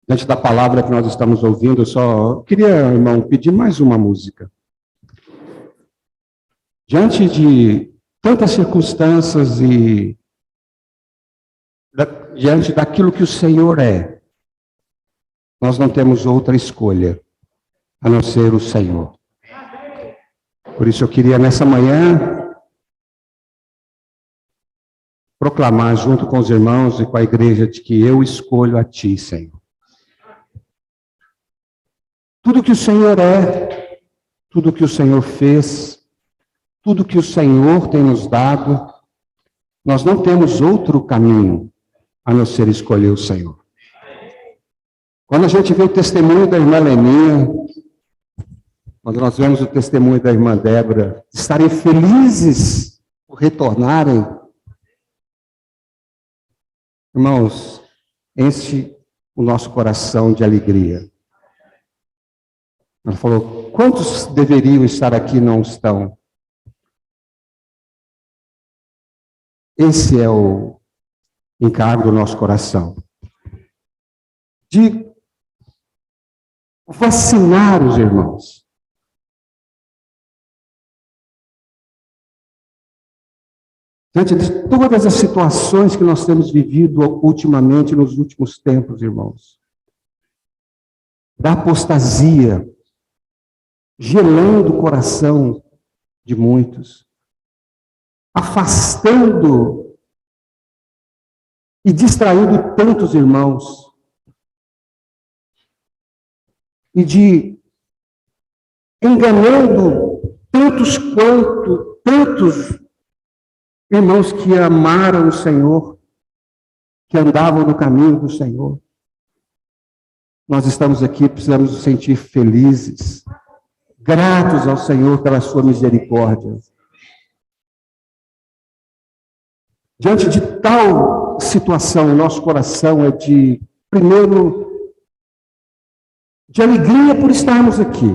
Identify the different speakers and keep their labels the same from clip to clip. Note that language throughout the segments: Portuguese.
Speaker 1: Diante da palavra que nós estamos ouvindo, eu só queria, irmão, pedir mais uma música. Diante de tantas circunstâncias e diante daquilo que o Senhor é, nós não temos outra escolha a não ser o Senhor. Por isso eu queria nessa manhã proclamar junto com os irmãos e com a igreja de que eu escolho a Ti, Senhor. Tudo que o Senhor é, tudo que o Senhor fez, tudo que o Senhor tem nos dado, nós não temos outro caminho a não ser escolher o Senhor. Quando a gente vê o testemunho da irmã Leninha, quando nós vemos o testemunho da irmã Débora, de estarem felizes por retornarem, irmãos, enche o nosso coração de alegria. Ela falou, quantos deveriam estar aqui e não estão? Esse é o encargo do nosso coração. De vacinar os irmãos. Diante de todas as situações que nós temos vivido ultimamente, nos últimos tempos, irmãos. Da apostasia, gelando o coração de muitos, afastando e distraindo tantos irmãos, e de enganando tantos irmãos que amaram o Senhor, que andavam no caminho do Senhor. Nós estamos aqui, precisamos nos sentir felizes, gratos ao Senhor pela sua misericórdia. Diante de tal situação, o nosso coração é primeiro, de alegria por estarmos aqui,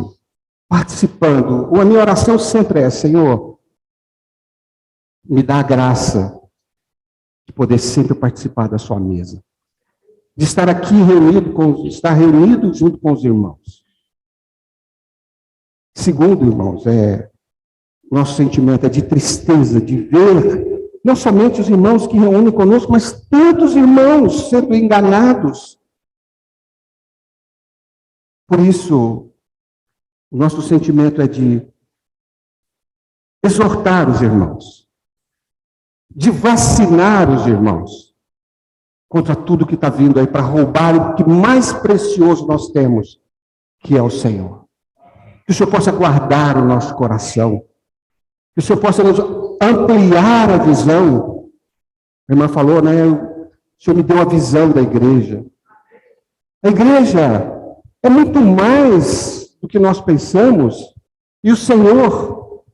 Speaker 1: participando. A minha oração sempre é, Senhor, me dá a graça de poder sempre participar da sua mesa. De estar aqui estar reunido junto com os irmãos. Segundo, irmãos, nosso sentimento é de tristeza, de ver não somente os irmãos que reúnem conosco, mas tantos irmãos sendo enganados. Por isso, o nosso sentimento é de exortar os irmãos, de vacinar os irmãos contra tudo que está vindo aí para roubar o que mais precioso nós temos, que é o Senhor. Que o Senhor possa guardar o nosso coração, que o Senhor possa nos ampliar a visão. A irmã falou, né? O Senhor me deu a visão da igreja. A igreja é muito mais do que nós pensamos, e o Senhor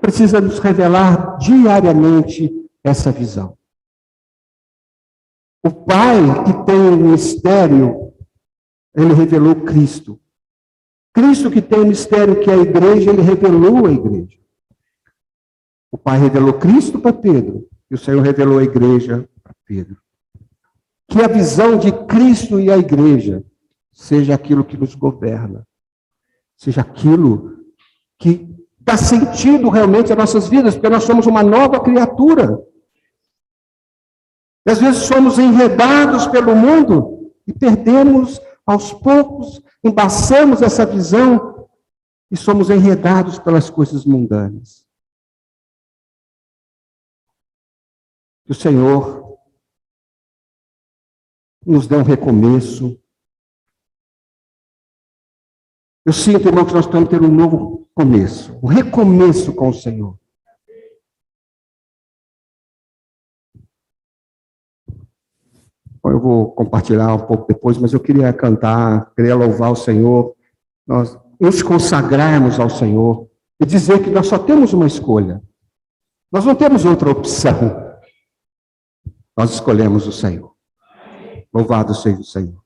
Speaker 1: precisa nos revelar diariamente essa visão. O Pai que tem o mistério, ele revelou Cristo. Cristo que tem o mistério que é a igreja, ele revelou a igreja. O Pai revelou Cristo para Pedro, e o Senhor revelou a igreja para Pedro. Que a visão de Cristo e a igreja seja aquilo que nos governa, seja aquilo que dá sentido realmente às nossas vidas, porque nós somos uma nova criatura. E às vezes somos enredados pelo mundo e perdemos aos poucos, embaçamos essa visão e somos enredados pelas coisas mundanas. Que o Senhor nos dê um recomeço. Eu sinto, irmão, que nós estamos tendo um novo começo, um recomeço com o Senhor. Eu vou compartilhar um pouco depois, mas eu queria cantar, queria louvar o Senhor, nós nos consagrarmos ao Senhor e dizer que nós só temos uma escolha. Nós não temos outra opção. Nós escolhemos o Senhor. Louvado seja o Senhor.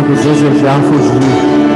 Speaker 1: quando desejar fugir.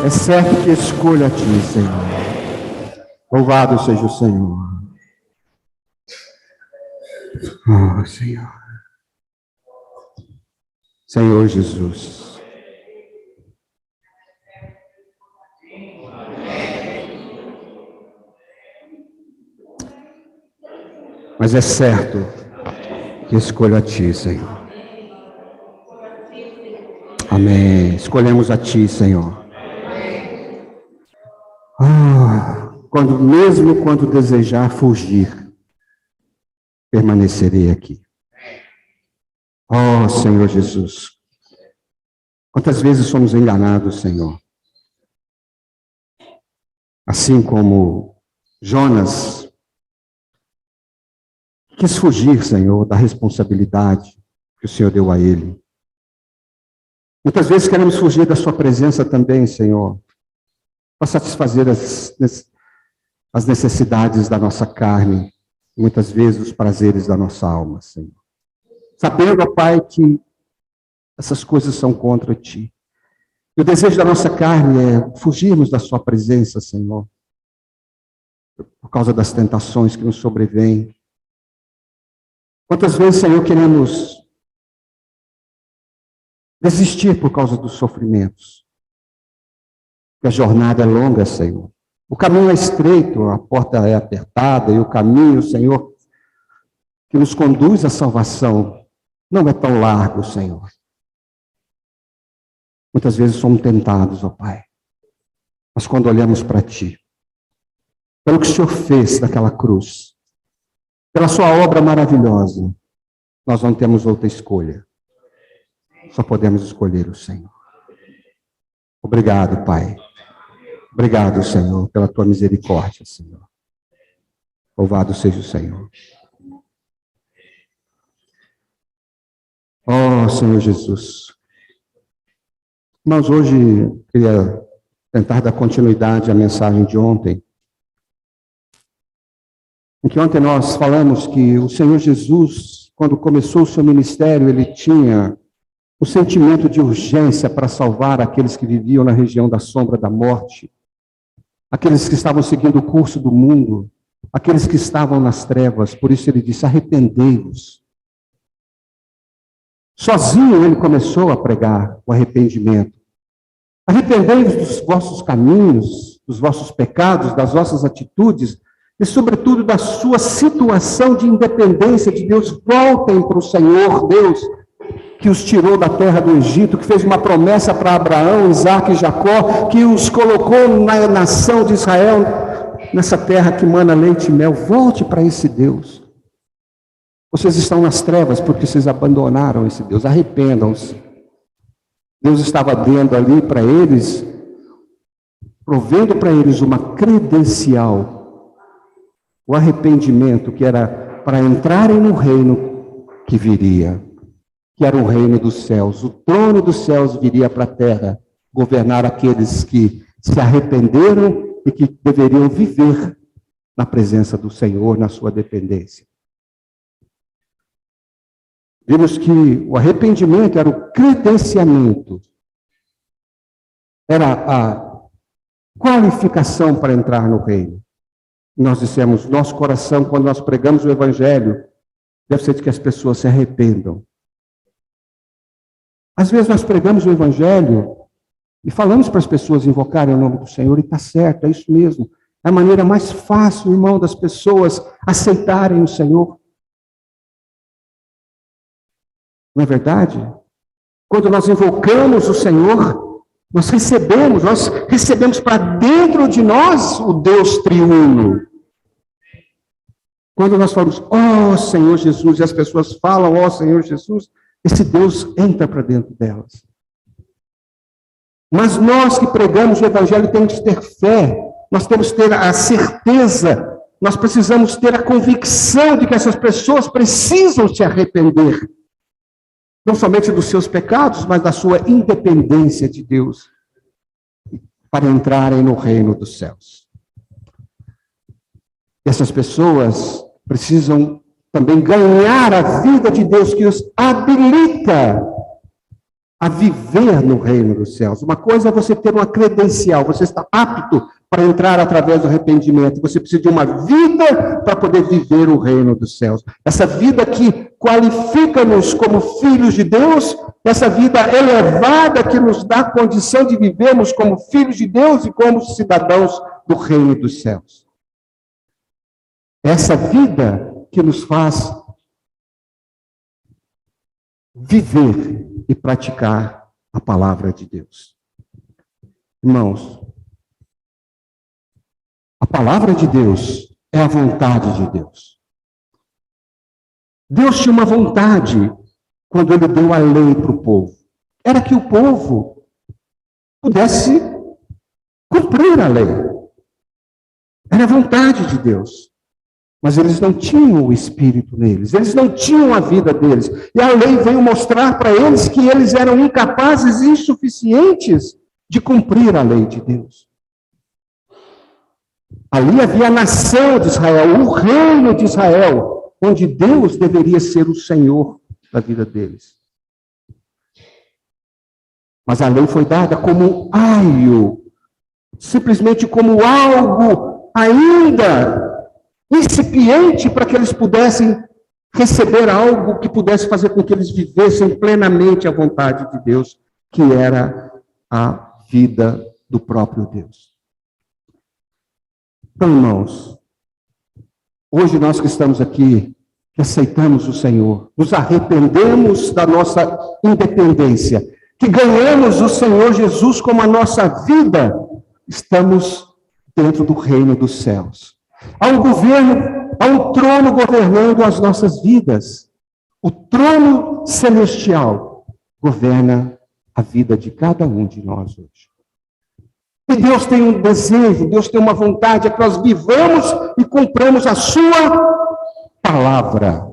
Speaker 1: É certo que escolho a ti, Senhor. Louvado seja o Senhor. Oh, Senhor. Senhor Jesus. Mas é certo que escolho a ti, Senhor. Amém. Escolhemos a ti, Senhor. Mesmo quando desejar fugir, permanecerei aqui. Oh, Senhor Jesus. Quantas vezes somos enganados, Senhor? Assim como Jonas quis fugir, Senhor, da responsabilidade que o Senhor deu a ele. Muitas vezes queremos fugir da sua presença também, Senhor, para satisfazer as necessidades da nossa carne, muitas vezes os prazeres da nossa alma, Senhor. Sabendo, ó Pai, que essas coisas são contra ti. E o desejo da nossa carne é fugirmos da sua presença, Senhor, por causa das tentações que nos sobrevêm. Quantas vezes, Senhor, queremos desistir por causa dos sofrimentos? Porque a jornada é longa, Senhor. O caminho é estreito, a porta é apertada, e o caminho, Senhor, que nos conduz à salvação, não é tão largo, Senhor. Muitas vezes somos tentados, ó Pai. Mas quando olhamos para Ti, pelo que o Senhor fez naquela cruz, pela Sua obra maravilhosa, nós não temos outra escolha. Só podemos escolher o Senhor. Obrigado, Pai. Obrigado, Senhor, pela Tua misericórdia, Senhor. Louvado seja o Senhor. Oh, Senhor Jesus. Nós hoje queria tentar dar continuidade à mensagem de ontem. Em que ontem nós falamos que o Senhor Jesus, quando começou o seu ministério, ele tinha o sentimento de urgência para salvar aqueles que viviam na região da sombra da morte, aqueles que estavam seguindo o curso do mundo, aqueles que estavam nas trevas. Por isso ele disse: arrependei-vos. Sozinho ele começou a pregar o arrependimento. Arrependei-vos dos vossos caminhos, dos vossos pecados, das vossas atitudes e, sobretudo, da sua situação de independência de Deus. Voltem para o Senhor Deus, que os tirou da terra do Egito, que fez uma promessa para Abraão, Isaque e Jacó, que os colocou na nação de Israel, nessa terra que mana leite e mel. Volte para esse Deus. Vocês estão nas trevas porque vocês abandonaram esse Deus. Arrependam-se. Deus estava dando ali para eles, provendo para eles uma credencial, o arrependimento, que era para entrarem no reino que viria, que era o reino dos céus. O trono dos céus viria para a terra, governar aqueles que se arrependeram e que deveriam viver na presença do Senhor, na sua dependência. Vimos que o arrependimento era o credenciamento, era a qualificação para entrar no reino. Nós dissemos, nosso coração, quando nós pregamos o Evangelho, deve ser de que as pessoas se arrependam. Às vezes nós pregamos o Evangelho e falamos para as pessoas invocarem o nome do Senhor, e está certo, é isso mesmo. É a maneira mais fácil, irmão, das pessoas aceitarem o Senhor. Não é verdade? Quando nós invocamos o Senhor, nós recebemos para dentro de nós o Deus triuno. Quando nós falamos, ó Senhor Jesus, e as pessoas falam, ó Senhor Jesus, esse Deus entra para dentro delas. Mas nós que pregamos o Evangelho temos que ter fé, nós temos que ter a certeza, nós precisamos ter a convicção de que essas pessoas precisam se arrepender. Não somente dos seus pecados, mas da sua independência de Deus, para entrarem no reino dos céus. Essas pessoas precisam também ganhar a vida de Deus, que os habilita a viver no reino dos céus. Uma coisa é você ter uma credencial, você está apto para entrar através do arrependimento. Você precisa de uma vida para poder viver o reino dos céus. Essa vida que qualifica-nos como filhos de Deus, essa vida elevada que nos dá condição de vivermos como filhos de Deus e como cidadãos do reino dos céus. Essa vida que nos faz viver e praticar a palavra de Deus. Irmãos, a palavra de Deus é a vontade de Deus. Deus tinha uma vontade quando ele deu a lei para o povo. Era que o povo pudesse cumprir a lei. Era a vontade de Deus. Mas eles não tinham o Espírito neles, eles não tinham a vida deles. E a lei veio mostrar para eles que eles eram incapazes e insuficientes de cumprir a lei de Deus. Ali havia a nação de Israel, o reino de Israel, onde Deus deveria ser o Senhor da vida deles. Mas a lei foi dada como aio, simplesmente como algo ainda incipiente para que eles pudessem receber algo que pudesse fazer com que eles vivessem plenamente a vontade de Deus, que era a vida do próprio Deus. Então, irmãos, hoje nós que estamos aqui, que aceitamos o Senhor, nos arrependemos da nossa independência, que ganhamos o Senhor Jesus como a nossa vida, estamos dentro do reino dos céus. Há um governo, há um trono governando as nossas vidas. O trono celestial governa a vida de cada um de nós hoje. E Deus tem um desejo, Deus tem uma vontade, é que nós vivamos e cumpramos a sua palavra.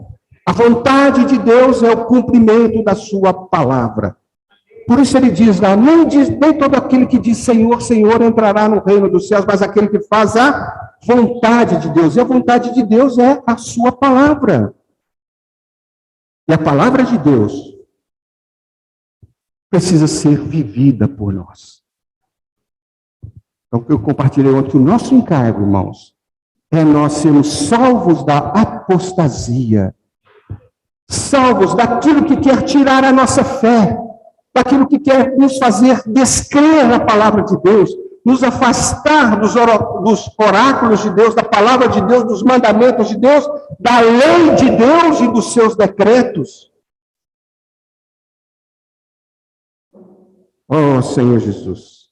Speaker 1: A vontade de Deus é o cumprimento da sua palavra. Por isso ele diz lá, nem todo aquele que diz Senhor, Senhor entrará no reino dos céus, mas aquele que faz a vontade de Deus. E a vontade de Deus é a sua palavra. E a palavra de Deus precisa ser vivida por nós. Então, o que eu compartilhei ontem, o nosso encargo, irmãos, é nós sermos salvos da apostasia, salvos daquilo que quer tirar a nossa fé, daquilo que quer nos fazer descrer na palavra de Deus, nos afastar dos oráculos de Deus, da palavra de Deus, dos mandamentos de Deus, da lei de Deus e dos seus decretos. Oh, Senhor Jesus.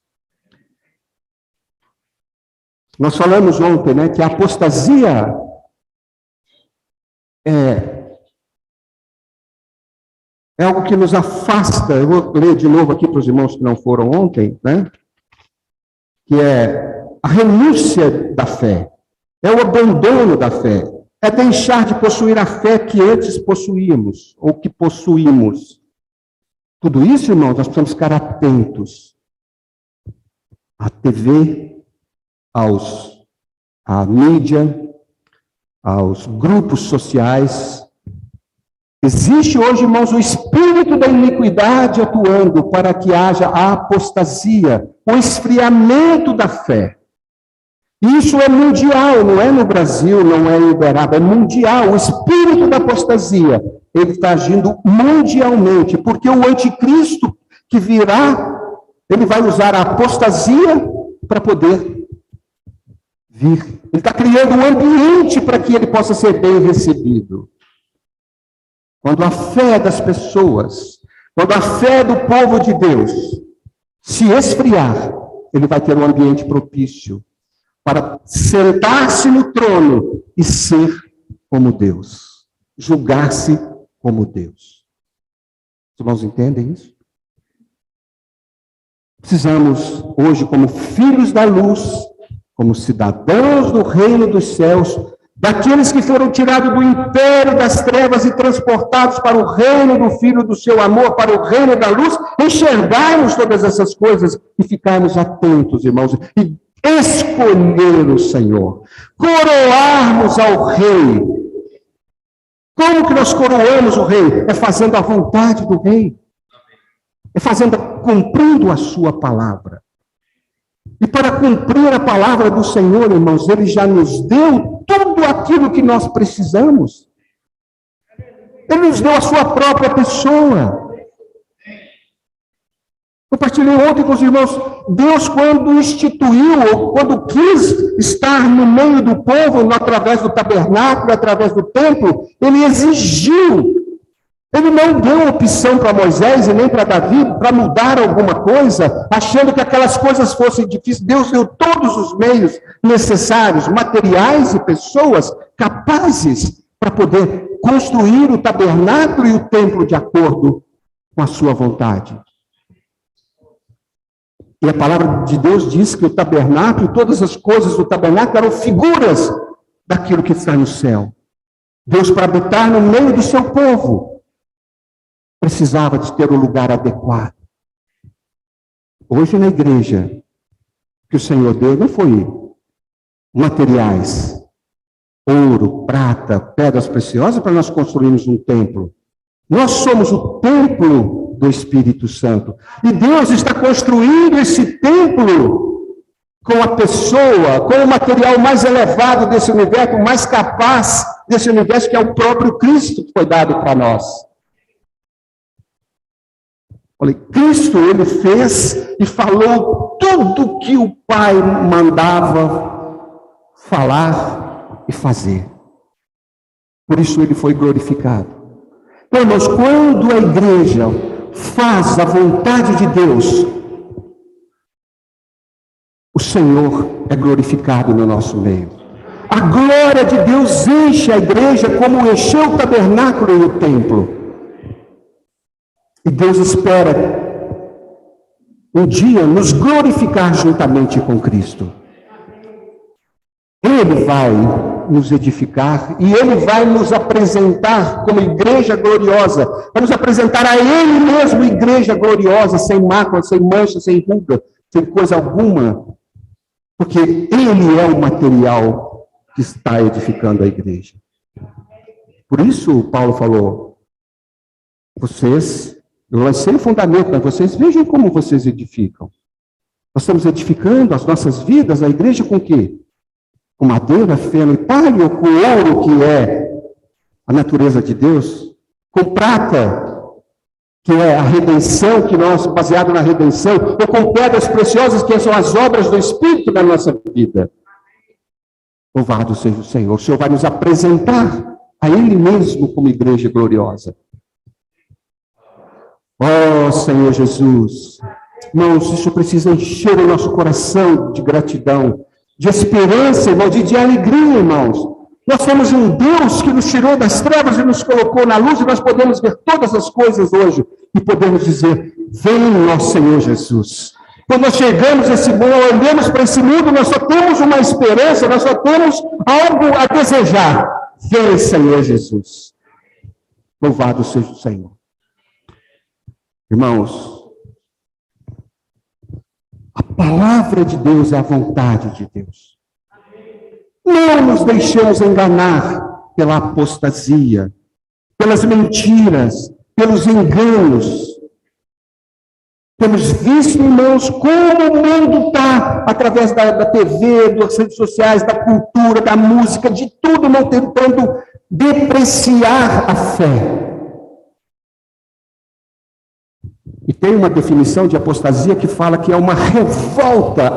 Speaker 1: Nós falamos ontem, né, que a apostasia É algo que nos afasta. Eu vou ler de novo aqui para os irmãos que não foram ontem, né? Que é a renúncia da fé, é o abandono da fé, é deixar de possuir a fé que antes possuímos, ou que possuímos. Tudo isso, irmãos, nós precisamos ficar atentos à TV, à mídia, aos grupos sociais. Existe hoje, irmãos, o espírito da iniquidade atuando para que haja a apostasia, o esfriamento da fé. Isso é mundial, não é no Brasil, não é em Uberaba, é mundial. O espírito da apostasia, ele está agindo mundialmente, porque o anticristo que virá, ele vai usar a apostasia para poder vir. Ele está criando um ambiente para que ele possa ser bem recebido. Quando a fé das pessoas, quando a fé do povo de Deus se esfriar, ele vai ter um ambiente propício para sentar-se no trono e ser como Deus, julgar-se como Deus. Os irmãos entendem isso? Precisamos, hoje, como filhos da luz, como cidadãos do reino dos céus, daqueles que foram tirados do império das trevas e transportados para o reino do Filho do seu amor, para o reino da luz, enxergarmos todas essas coisas e ficarmos atentos, irmãos, e escolher o Senhor, coroarmos ao Rei. Como que nós coroamos o Rei? É fazendo a vontade do Rei, é cumprindo a sua palavra. E para cumprir a palavra do Senhor, irmãos, Ele já nos deu tudo aquilo que nós precisamos. Ele nos deu a sua própria pessoa. Eu partilhei ontem com os irmãos, Deus quando instituiu, ou quando quis estar no meio do povo, através do tabernáculo, através do templo, Ele exigiu. Ele não deu opção para Moisés e nem para Davi para mudar alguma coisa, achando que aquelas coisas fossem difíceis. Deus deu todos os meios necessários, materiais e pessoas capazes para poder construir o tabernáculo e o templo de acordo com a sua vontade. E a palavra de Deus diz que o tabernáculo, todas as coisas do tabernáculo eram figuras daquilo que está no céu. Deus, para habitar no meio do seu povo, precisava de ter o lugar adequado. Hoje na igreja, que o Senhor deu não foi materiais, ouro, prata, pedras preciosas para nós construirmos um templo. Nós somos o templo do Espírito Santo. E Deus está construindo esse templo com a pessoa, com o material mais elevado desse universo, mais capaz desse universo, que é o próprio Cristo que foi dado para nós. Olha, Cristo, Ele fez e falou tudo que o Pai mandava falar e fazer. Por isso Ele foi glorificado. Então, irmãos, quando a igreja faz a vontade de Deus, o Senhor é glorificado no nosso meio. A glória de Deus enche a igreja como encheu o tabernáculo e o templo. E Deus espera um dia nos glorificar juntamente com Cristo. Ele vai nos edificar e Ele vai nos apresentar como igreja gloriosa. Vai nos apresentar a Ele mesmo, igreja gloriosa, sem mácula, sem mancha, sem ruga, sem coisa alguma. Porque Ele é o material que está edificando a igreja. Por isso Paulo falou, vocês... Eu lancei o fundamento, mas vocês vejam como vocês edificam. Nós estamos edificando as nossas vidas, a igreja com o quê? Com madeira, feno e palha, ou com ouro, que é a natureza de Deus? Com prata, que é a redenção, que nós, baseado na redenção, ou com pedras preciosas, que são as obras do Espírito da nossa vida. Louvado seja o Senhor. O Senhor vai nos apresentar a Ele mesmo como igreja gloriosa. Oh, Senhor Jesus, irmãos, isso precisa encher o nosso coração de gratidão, de esperança, irmãos, de alegria, irmãos. Nós temos um Deus que nos tirou das trevas e nos colocou na luz, e nós podemos ver todas as coisas hoje e podemos dizer: vem, nosso Senhor Jesus. Quando nós chegamos a esse mundo, olhamos para esse mundo, nós só temos uma esperança, nós só temos algo a desejar. Vem, Senhor Jesus. Louvado seja o Senhor. Irmãos, a palavra de Deus é a vontade de Deus. Não nos deixemos enganar pela apostasia, pelas mentiras, pelos enganos. Temos visto, irmãos, como o mundo está, através da TV, das redes sociais, da cultura, da música, de tudo, não tentando depreciar a fé. E tem uma definição de apostasia que fala que é uma revolta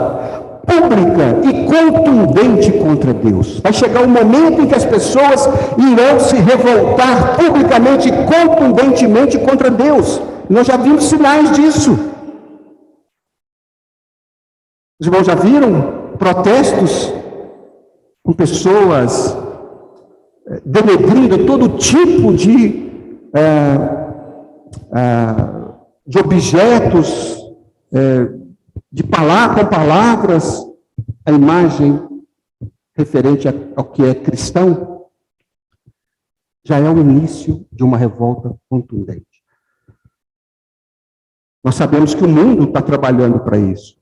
Speaker 1: pública e contundente contra Deus. Vai chegar um momento em que as pessoas irão se revoltar publicamente e contundentemente contra Deus. Nós já vimos sinais disso. Os irmãos já viram protestos com pessoas denegrindo todo tipo de objetos, com palavras, a imagem referente ao que é cristão, já é o início de uma revolta contundente. Nós sabemos que o mundo está trabalhando para isso.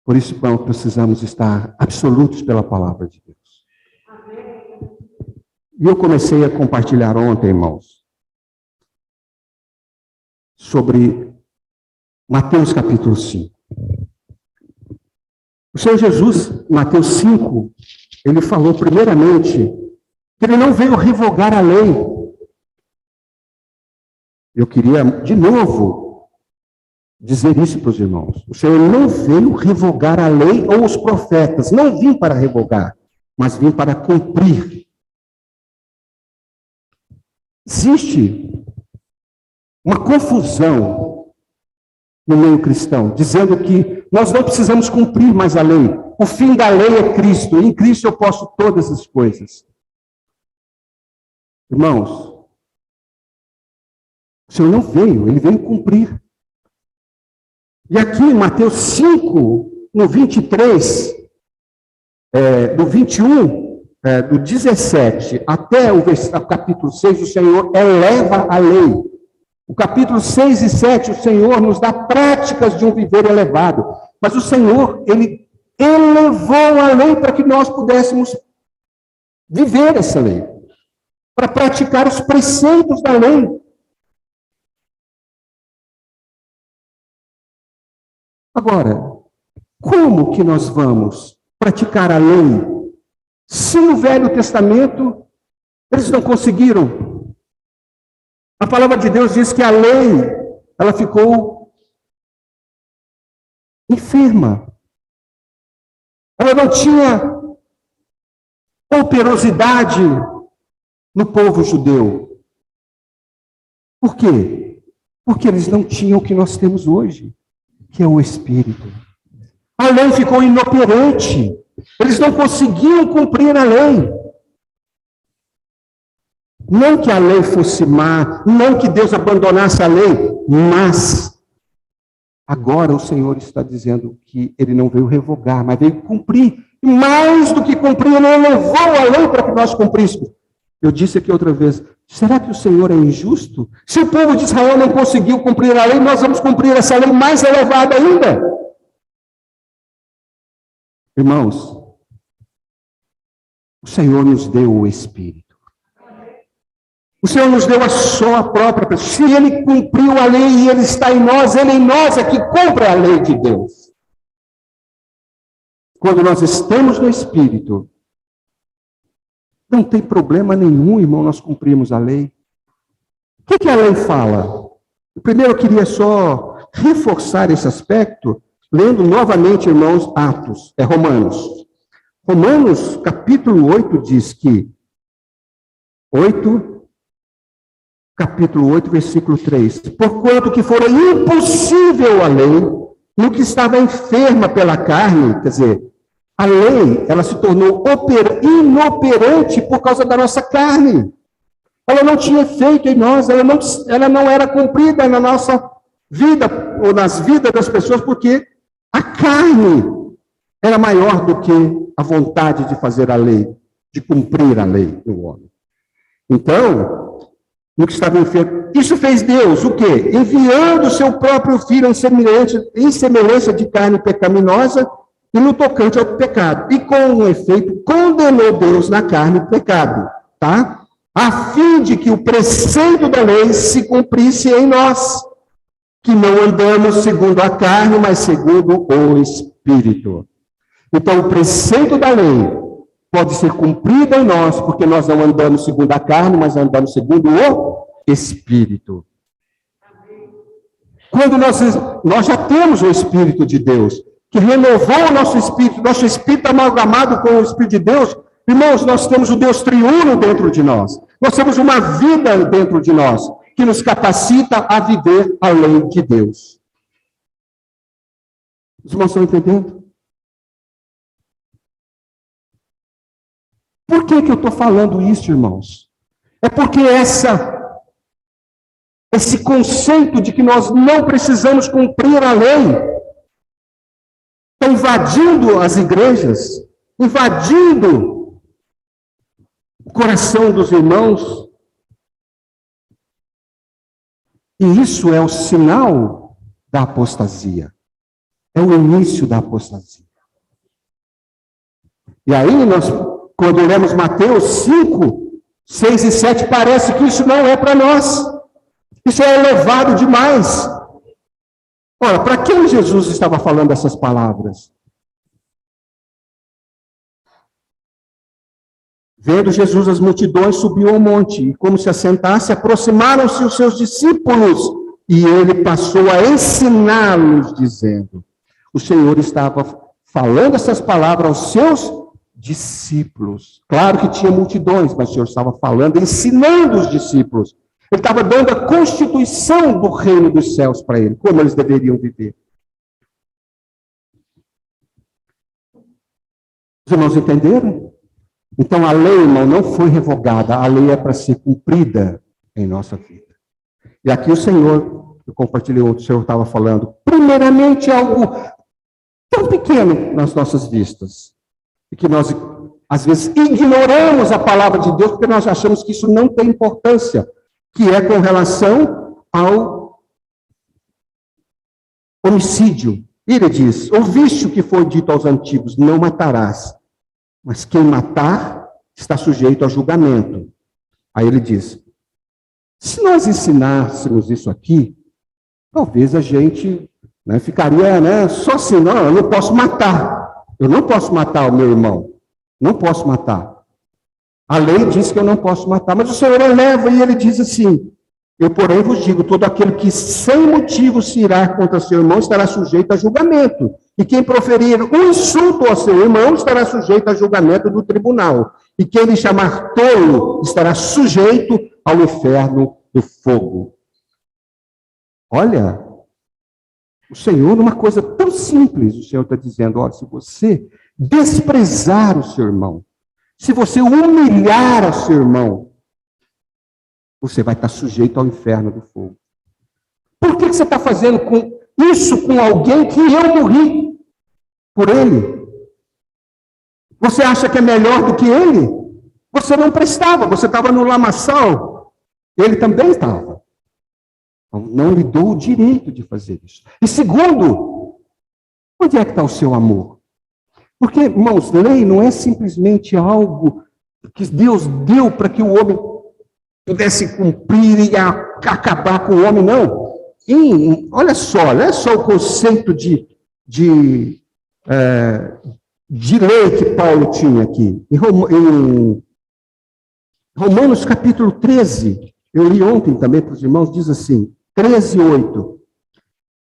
Speaker 1: Por isso, nós precisamos estar absolutos pela palavra de Deus. E eu comecei a compartilhar ontem, irmãos, sobre Mateus capítulo 5. O Senhor Jesus, Mateus 5, ele falou primeiramente que ele não veio revogar a lei. Eu queria, de novo, dizer isso para os irmãos. O Senhor não veio revogar a lei ou os profetas. Não vim para revogar, mas vim para cumprir. Existe uma confusão no meio cristão, dizendo que nós não precisamos cumprir mais a lei. O fim da lei é Cristo. Em Cristo eu posso todas as coisas. Irmãos, o Senhor não veio, ele veio cumprir. E aqui em Mateus 5, no 23, do 21, do 17 até o capítulo 6, o Senhor eleva a lei. O capítulo 6 e 7, o Senhor nos dá práticas de um viver elevado. Mas o Senhor, ele elevou a lei para que nós pudéssemos viver essa lei. Para praticar os preceitos da lei. Agora, como que nós vamos praticar a lei se no Velho Testamento eles não conseguiram? A palavra de Deus diz que a lei, ela ficou enferma. Ela não tinha operosidade no povo judeu. Por quê? Porque eles não tinham o que nós temos hoje, que é o Espírito. A lei ficou inoperante. Eles não conseguiam cumprir a lei. Não que a lei fosse má, não que Deus abandonasse a lei, mas agora o Senhor está dizendo que ele não veio revogar, mas veio cumprir. E mais do que cumprir, ele elevou a lei para que nós cumpríssemos. Eu disse aqui outra vez, será que o Senhor é injusto? Se o povo de Israel não conseguiu cumprir a lei, nós vamos cumprir essa lei mais elevada ainda. Irmãos, o Senhor nos deu o Espírito. O Senhor nos deu a sua própria pessoa. Se Ele cumpriu a lei e Ele está em nós, Ele em nós é que cumpre a lei de Deus. Quando nós estamos no Espírito, não tem problema nenhum, irmão, nós cumprimos a lei. O que a lei fala? Primeiro eu queria só reforçar esse aspecto, lendo novamente, irmãos, Atos, Romanos. Romanos, capítulo 8, diz que, capítulo 8, versículo 3. Porquanto que fora impossível a lei, no que estava enferma pela carne, quer dizer, A lei, ela se tornou inoperante por causa da nossa carne. Ela não tinha efeito em nós, ela não era cumprida na nossa vida, ou nas vidas das pessoas, porque a carne era maior do que a vontade de fazer a lei, de cumprir a lei do homem. Então, no que estava enfermo, isso fez Deus, o quê? Enviando o seu próprio filho em semelhança de carne pecaminosa, e no tocante ao pecado. E com um efeito, condenou Deus na carne o pecado, tá? A fim de que o preceito da lei se cumprisse em nós, que não andamos segundo a carne, mas segundo o Espírito. Então, o preceito da lei pode ser cumprido em nós, porque nós não andamos segundo a carne, mas andamos segundo o Espírito. Quando nós já temos o Espírito de Deus, que renovou o nosso espírito amalgamado com o Espírito de Deus, irmãos, nós temos o Deus triuno dentro de nós. Nós temos uma vida dentro de nós, que nos capacita a viver a lei de Deus. Os irmãos estão entendendo? Por que eu estou falando isso, irmãos? É porque esse conceito de que nós não precisamos cumprir a lei está invadindo as igrejas, invadindo o coração dos irmãos. E isso é o sinal da apostasia. É o início da apostasia. E aí, quando lemos Mateus 5, 6 e 7, parece que isso não é para nós. Isso é elevado demais. Ora, para quem Jesus estava falando essas palavras? Vendo Jesus as multidões, subiu ao monte, e como se assentasse, aproximaram-se os seus discípulos, e ele passou a ensiná-los, dizendo, o Senhor estava falando essas palavras aos seus discípulos. Claro que tinha multidões, mas o Senhor estava falando, ensinando os discípulos. Ele estava dando a constituição do reino dos céus para eles, como eles deveriam viver. Os irmãos entenderam? Então a lei, irmão, não foi revogada, a lei é para ser cumprida em nossa vida. E aqui o Senhor, eu compartilhei o Senhor estava falando, primeiramente algo tão pequeno nas nossas vistas, e que nós, às vezes, ignoramos a palavra de Deus, porque nós achamos que isso não tem importância, que é com relação ao homicídio. Ele diz, ouviste o que foi dito aos antigos, não matarás. Mas quem matar está sujeito a julgamento. Aí ele diz, se nós ensinássemos isso aqui, talvez a gente ficaria só assim, não, eu não posso matar. Eu não posso matar o meu irmão. Não posso matar. A lei diz que eu não posso matar, mas o Senhor eleva e ele diz assim, eu porém vos digo, todo aquele que sem motivo se irá contra seu irmão estará sujeito a julgamento. E quem proferir um insulto ao seu irmão estará sujeito a julgamento do tribunal. E quem lhe chamar tolo estará sujeito ao inferno do fogo. Olha, o Senhor, uma coisa tão simples, o Senhor está dizendo, olha, se você desprezar o seu irmão, se você humilhar o seu irmão, você vai estar sujeito ao inferno do fogo. Por que você está fazendo isso com alguém que eu morri por ele? Você acha que é melhor do que ele? Você não prestava, você estava no lamaçal. Ele também estava. Então, não lhe dou o direito de fazer isso. E segundo, onde é que está o seu amor? Porque, irmãos, lei não é simplesmente algo que Deus deu para que o homem pudesse cumprir e acabar com o homem, não. Olha só o conceito de lei que Paulo tinha aqui. Em Romanos capítulo 13, eu li ontem também para os irmãos, diz assim, 13:8.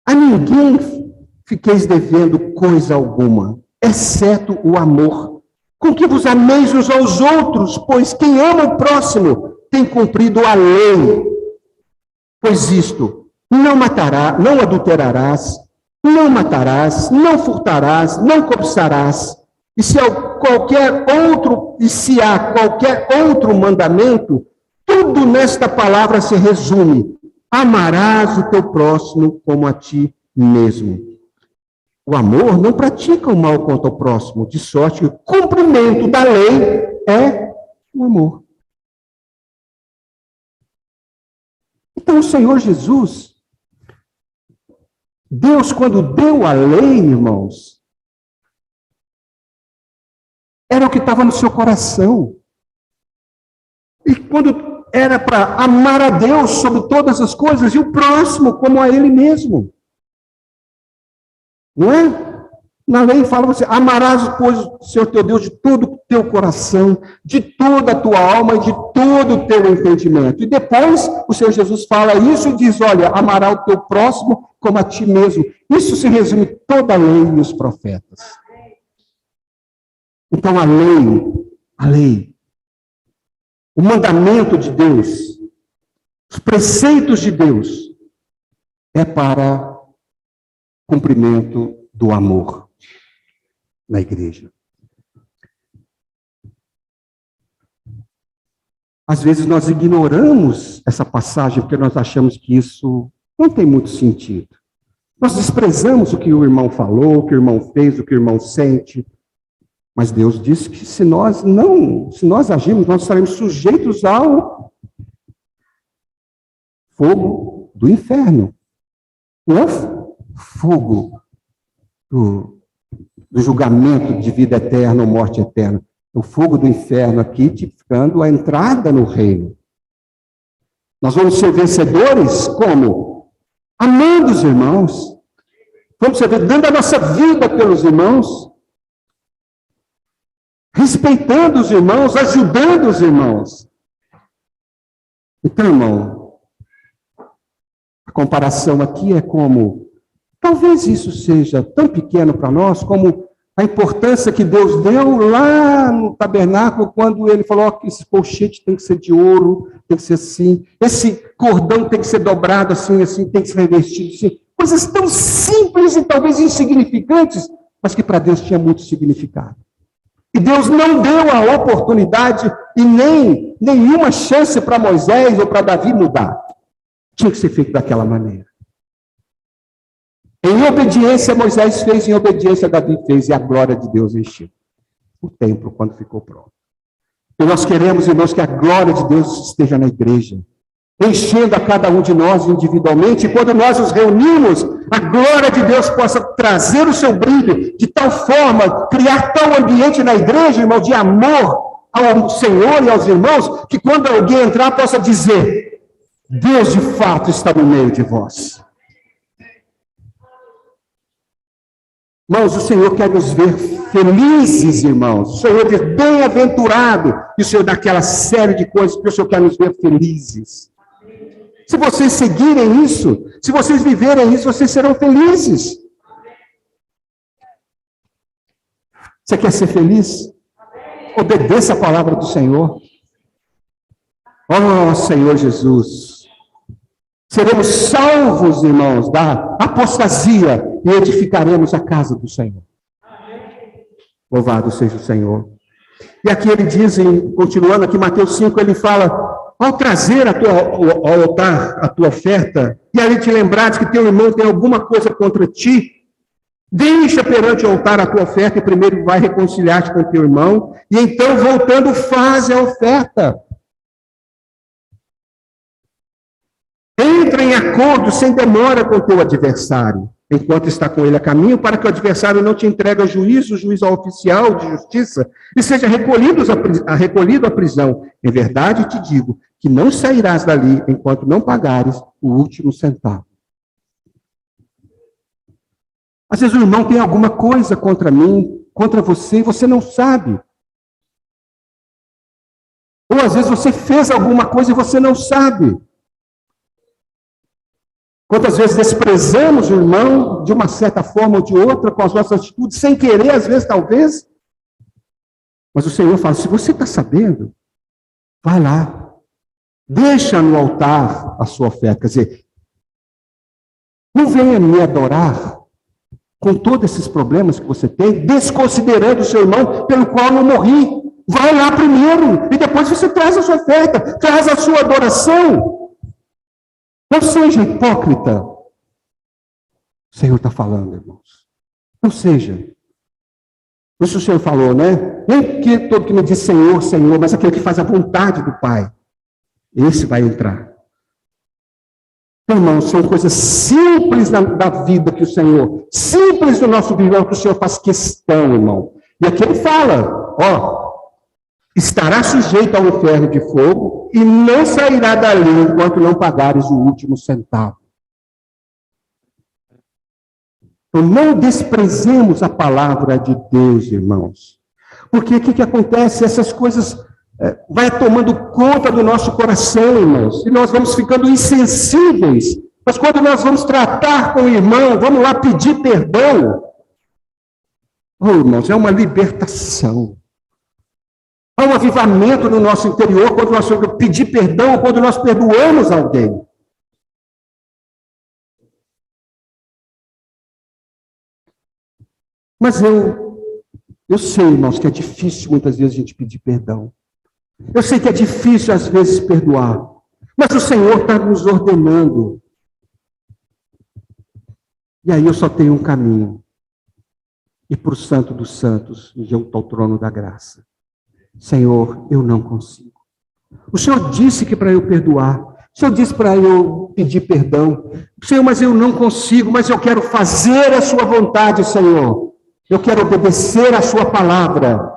Speaker 1: A ninguém fiqueis devendo coisa alguma, exceto o amor, com que vos ameis uns aos outros, pois quem ama o próximo tem cumprido a lei. Pois isto, não matarás, não adulterarás, não matarás, não furtarás, não cobiçarás, E se há qualquer outro mandamento, tudo nesta palavra se resume: amarás o teu próximo como a ti mesmo. O amor não pratica o mal contra o próximo, de sorte que o cumprimento da lei é o amor. Então, o Senhor Jesus, Deus, quando deu a lei, irmãos, era o que estava no seu coração. E quando era para amar a Deus sobre todas as coisas e o próximo como a Ele mesmo. Não é? Na lei fala você, amarás, pois, o Senhor teu Deus de todo o teu coração, de toda a tua alma e de todo o teu entendimento. E depois o Senhor Jesus fala isso e diz, olha, amará o teu próximo como a ti mesmo. Isso se resume toda a lei e os profetas. Então a lei, o mandamento de Deus, os preceitos de Deus, é para cumprimento do amor na igreja. Às vezes nós ignoramos essa passagem porque nós achamos que isso não tem muito sentido. Nós desprezamos o que o irmão falou, o que o irmão fez, o que o irmão sente. Mas Deus disse que se nós agirmos, nós estaremos sujeitos ao fogo do inferno. Não é fogo do julgamento de vida eterna ou morte eterna. O fogo do inferno aqui, tipificando a entrada no reino. Nós vamos ser vencedores como? Amando os irmãos. Vamos ser dando a nossa vida pelos irmãos. Respeitando os irmãos, ajudando os irmãos. Então, irmão, a comparação aqui é como, talvez isso seja tão pequeno para nós, como a importância que Deus deu lá no tabernáculo, quando ele falou que esse colchete tem que ser de ouro, tem que ser assim, esse cordão tem que ser dobrado assim, assim, tem que ser revestido assim. Coisas tão simples e talvez insignificantes, mas que para Deus tinha muito significado. E Deus não deu a oportunidade e nem nenhuma chance para Moisés ou para Davi mudar. Tinha que ser feito daquela maneira. Em obediência, Moisés fez, em obediência, Davi fez, e a glória de Deus encheu o templo quando ficou pronto. E nós queremos, irmãos, que a glória de Deus esteja na igreja, enchendo a cada um de nós individualmente, e quando nós nos reunimos, a glória de Deus possa trazer o seu brilho, de tal forma, criar tal ambiente na igreja, irmão, de amor ao Senhor e aos irmãos, que quando alguém entrar, possa dizer, Deus de fato está no meio de vós. Irmãos, o Senhor quer nos ver felizes, irmãos. O Senhor diz, bem-aventurado. E o Senhor dá aquela série de coisas que o Senhor quer nos ver felizes. Se vocês seguirem isso, se vocês viverem isso, vocês serão felizes. Você quer ser feliz? Obedeça a palavra do Senhor. Oh, Senhor Jesus. Seremos salvos, irmãos, da apostasia e edificaremos a casa do Senhor. Louvado seja o Senhor. E aqui ele diz, continuando aqui, Mateus 5, ele fala, ao trazer ao altar a tua oferta, e aí te lembrares que teu irmão tem alguma coisa contra ti, deixa perante o altar a tua oferta e primeiro vai reconciliar-te com teu irmão, e então, voltando, faz a oferta. Entra em acordo sem demora com o teu adversário, enquanto está com ele a caminho, para que o adversário não te entregue ao juízo, o juiz ao oficial de justiça, e seja recolhido à prisão. Em verdade te digo que não sairás dali enquanto não pagares o último centavo. Às vezes o irmão tem alguma coisa contra mim, contra você, e você não sabe. Ou às vezes você fez alguma coisa e você não sabe. Quantas vezes desprezamos o irmão de uma certa forma ou de outra, com as nossas atitudes, sem querer, às vezes, talvez. Mas o Senhor fala, se você está sabendo, vai lá. Deixa no altar a sua oferta. Quer dizer, não venha me adorar com todos esses problemas que você tem, desconsiderando o seu irmão pelo qual eu não morri. Vai lá primeiro, e depois você traz a sua oferta, traz a sua adoração. Não seja hipócrita. O Senhor está falando, irmãos. Não seja. Por isso o Senhor falou, né? Nem que todo que me diz Senhor, Senhor, mas aquele que faz a vontade do Pai. Esse vai entrar. Irmãos, são coisas simples da vida que o Senhor, simples do nosso viver, que o Senhor faz questão, irmão. E aqui ele fala, ó, estará sujeito ao inferno de fogo e não sairá dali enquanto não pagares o último centavo. Então, não desprezemos a palavra de Deus, irmãos. Porque o que acontece? Essas coisas vai tomando conta do nosso coração, irmãos. E nós vamos ficando insensíveis. Mas quando nós vamos tratar com o irmão, vamos lá pedir perdão. Oh, irmãos, é uma libertação. Há um avivamento no nosso interior quando nós vamos pedir perdão, quando nós perdoamos alguém. Mas eu sei, irmãos, que é difícil muitas vezes a gente pedir perdão. Eu sei que é difícil às vezes perdoar. Mas o Senhor está nos ordenando. E aí eu só tenho um caminho. Ir para o Santo dos Santos, junto ao trono da graça. Senhor, eu não consigo. O Senhor disse que para eu perdoar. O Senhor disse para eu pedir perdão. Senhor, mas eu não consigo, mas eu quero fazer a sua vontade, Senhor. Eu quero obedecer a sua palavra.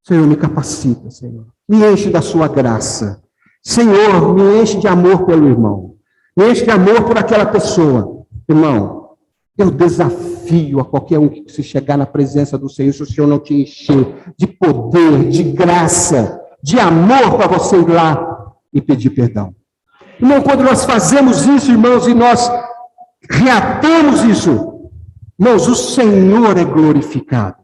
Speaker 1: Senhor, me capacita, Senhor. Me enche da sua graça. Senhor, me enche de amor pelo irmão. Me enche de amor por aquela pessoa. Irmão, eu desafio a qualquer um que se chegar na presença do Senhor, se o Senhor não te encher de poder, de graça, de amor para você ir lá e pedir perdão. Irmão, quando nós fazemos isso, irmãos, e nós reatamos isso, irmãos, o Senhor é glorificado.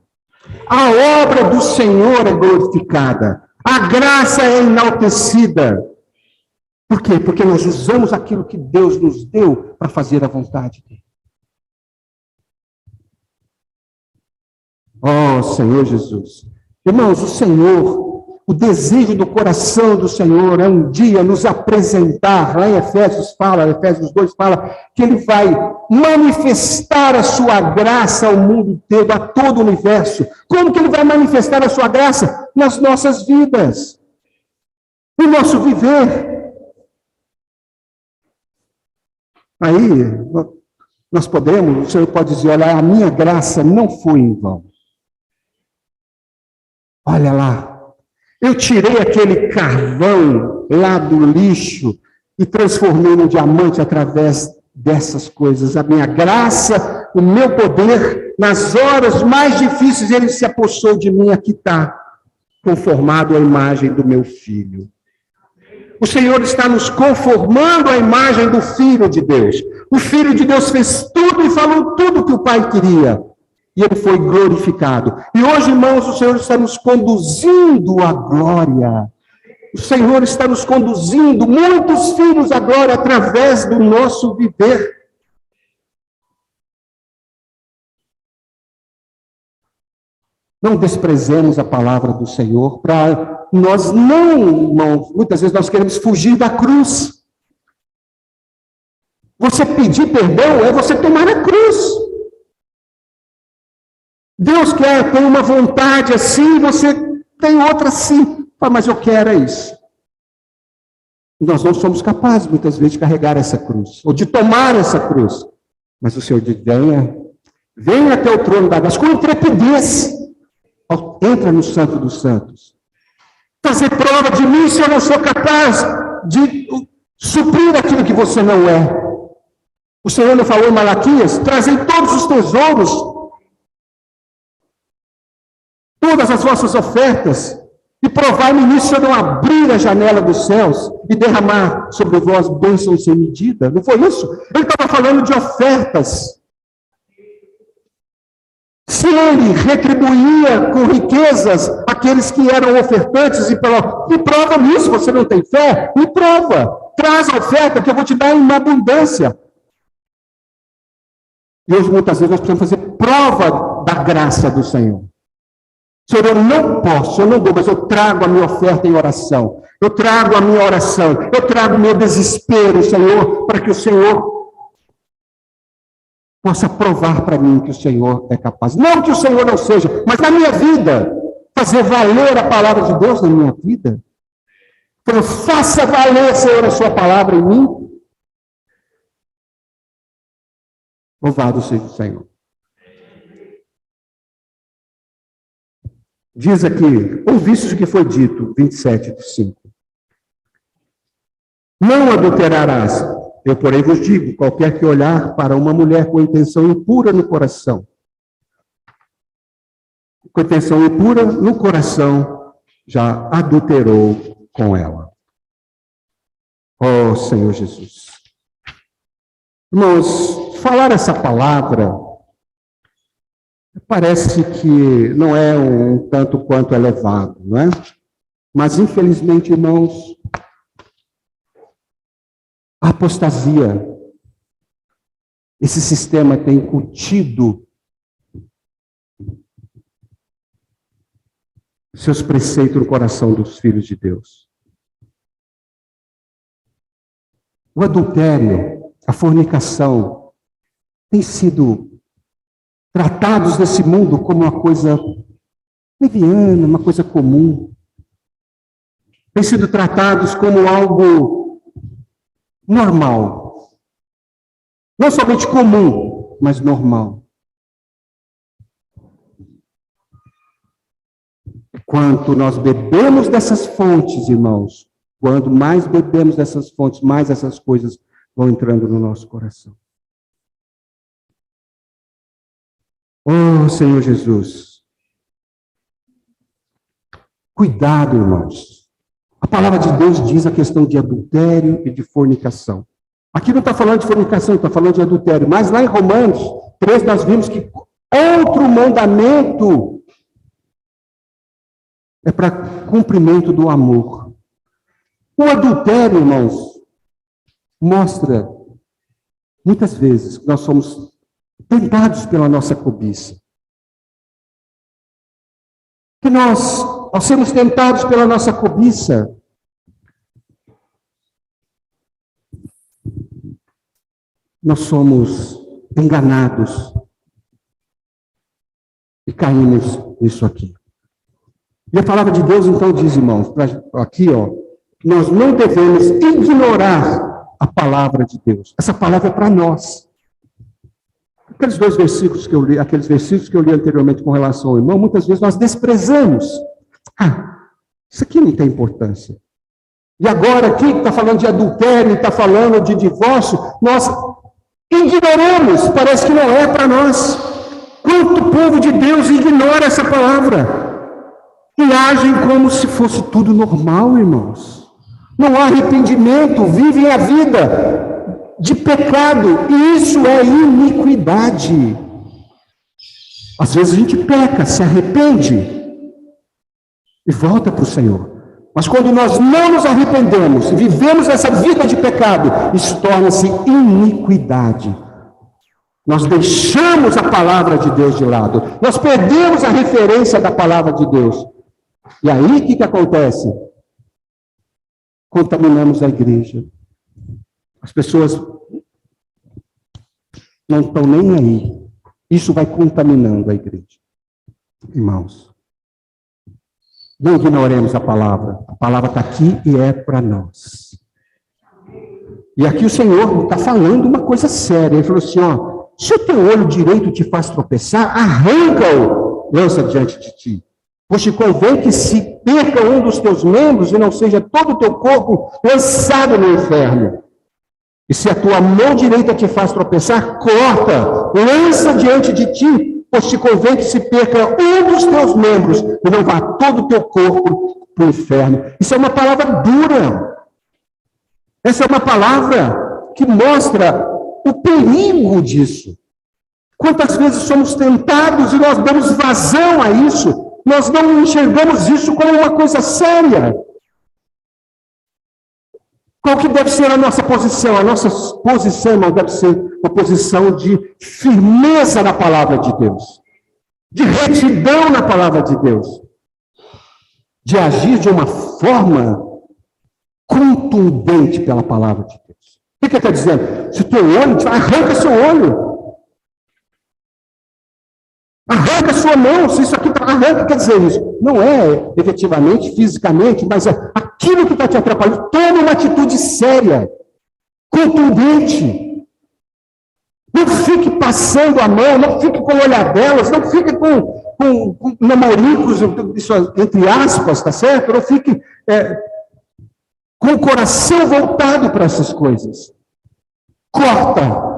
Speaker 1: A obra do Senhor é glorificada. A graça é enaltecida. Por quê? Porque nós usamos aquilo que Deus nos deu para fazer a vontade dele. Oh, Senhor Jesus. Irmãos, o Senhor, o desejo do coração do Senhor é um dia nos apresentar, lá em Efésios 2 fala, que ele vai manifestar a sua graça ao mundo inteiro, a todo o universo. Como que ele vai manifestar a sua graça? Nas nossas vidas, no nosso viver. Aí, nós podemos, o Senhor pode dizer, olha, a minha graça não foi em vão. Olha lá, eu tirei aquele carvão lá do lixo e transformei num diamante através dessas coisas. A minha graça, o meu poder, nas horas mais difíceis, ele se apossou de mim. Aqui está, conformado à imagem do meu filho. O Senhor está nos conformando à imagem do Filho de Deus. O Filho de Deus fez tudo e falou tudo que o Pai queria. E ele foi glorificado. E hoje, irmãos, o Senhor está nos conduzindo à glória. O Senhor está nos conduzindo, muitos filhos à glória, através do nosso viver. Não desprezemos a palavra do Senhor para nós não, irmãos, muitas vezes nós queremos fugir da cruz. Você pedir perdão é você tomar a cruz. Deus tem uma vontade assim, você tem outra assim. Mas eu quero isso. Nós não somos capazes, muitas vezes, de carregar essa cruz, ou de tomar essa cruz. Mas o Senhor diz, venha até o trono da graça, com intrepidez. Entra no Santo dos Santos. Fazer prova de mim se eu não sou capaz de suprir aquilo que você não é. O Senhor não falou em Malaquias, trazei todos os tesouros, todas as vossas ofertas, e provai-me nisso se eu não abrir a janela dos céus e derramar sobre vós bênçãos sem medida. Não foi isso? Ele estava falando de ofertas. Se ele retribuía com riquezas aqueles que eram ofertantes, e falou, me prova nisso, você não tem fé? Me prova, traz a oferta que eu vou te dar em uma abundância. E hoje, muitas vezes, nós precisamos fazer prova da graça do Senhor. Senhor, eu não posso, eu não dou, mas eu trago a minha oferta em oração. Eu trago a minha oração. Eu trago o meu desespero, Senhor, para que o Senhor possa provar para mim que o Senhor é capaz. Não que o Senhor não seja, mas na minha vida, fazer valer a palavra de Deus na minha vida. Então, faça valer, Senhor, a sua palavra em mim. Louvado seja o Senhor. Diz aqui, ouviste o que foi dito, 27:5. Não adulterarás. Eu, porém, vos digo, qualquer que olhar para uma mulher com intenção impura no coração, com intenção impura no coração, já adulterou com ela. Oh, Senhor Jesus. Irmãos, falar essa palavra parece que não é um tanto quanto elevado, não é? Mas, infelizmente, irmãos, a apostasia, esse sistema tem incutido seus preceitos no coração dos filhos de Deus. O adultério, a fornicação, têm sido tratados nesse mundo como uma coisa leviana, uma coisa comum. Têm sido tratados como algo normal. Não somente comum, mas normal. Quanto nós bebemos dessas fontes, irmãos, quando mais bebemos dessas fontes, mais essas coisas vão entrando no nosso coração. Oh, Senhor Jesus. Cuidado, irmãos. A palavra de Deus diz a questão de adultério e de fornicação. Aqui não está falando de fornicação, está falando de adultério. Mas lá em Romanos 3 nós vimos que outro mandamento é para cumprimento do amor. O adultério, irmãos, mostra muitas vezes que nós somos tentados pela nossa cobiça. Que nós, ao sermos tentados pela nossa cobiça, nós somos enganados e caímos nisso aqui. E a palavra de Deus, então, diz, irmãos, aqui, ó, que nós não devemos ignorar a palavra de Deus. Essa palavra é para nós. Aqueles versículos que eu li anteriormente com relação ao irmão, muitas vezes nós desprezamos. Isso aqui não tem importância. E agora aqui, que está falando de adultério, está falando de divórcio, nós ignoramos, parece que não é para nós. Quanto povo de Deus ignora essa palavra? E agem como se fosse tudo normal, irmãos. Não há arrependimento, vivem a vida de pecado, e isso é iniquidade. Às vezes a gente peca, se arrepende e volta para o Senhor. Mas quando nós não nos arrependemos e vivemos essa vida de pecado, isso torna-se iniquidade. Nós deixamos a palavra de Deus de lado. Nós perdemos a referência da palavra de Deus. E aí o que acontece? Contaminamos a igreja. As pessoas não estão nem aí. Isso vai contaminando a igreja. Irmãos, não ignoremos a palavra. A palavra está aqui e é para nós. E aqui o Senhor está falando uma coisa séria. Ele falou assim, ó, se o teu olho direito te faz tropeçar, arranca-o, lança diante de ti. Pois te convém que se perca um dos teus membros e não seja todo o teu corpo lançado no inferno. E se a tua mão direita te faz tropeçar, corta, lança diante de ti, pois te convém que se perca um dos teus membros e não vá todo o teu corpo para o inferno. Isso é uma palavra dura. Essa é uma palavra que mostra o perigo disso. Quantas vezes somos tentados e nós damos vazão a isso? Nós não enxergamos isso como uma coisa séria. Qual que deve ser a nossa posição? A nossa posição, irmão, deve ser uma posição de firmeza na palavra de Deus, de retidão na palavra de Deus, de agir de uma forma contundente pela palavra de Deus. O que ele está dizendo? Se o teu olho, arranca seu olho. Arranca sua mão, se isso aqui arranca, quer dizer isso. Não é efetivamente, fisicamente, mas é aquilo que está te atrapalhando. Toma uma atitude séria, contundente. Não fique passando a mão, não fique com olhadelas, não fique com namoricos, entre aspas, tá certo? Não fique com o coração voltado para essas coisas. Corta.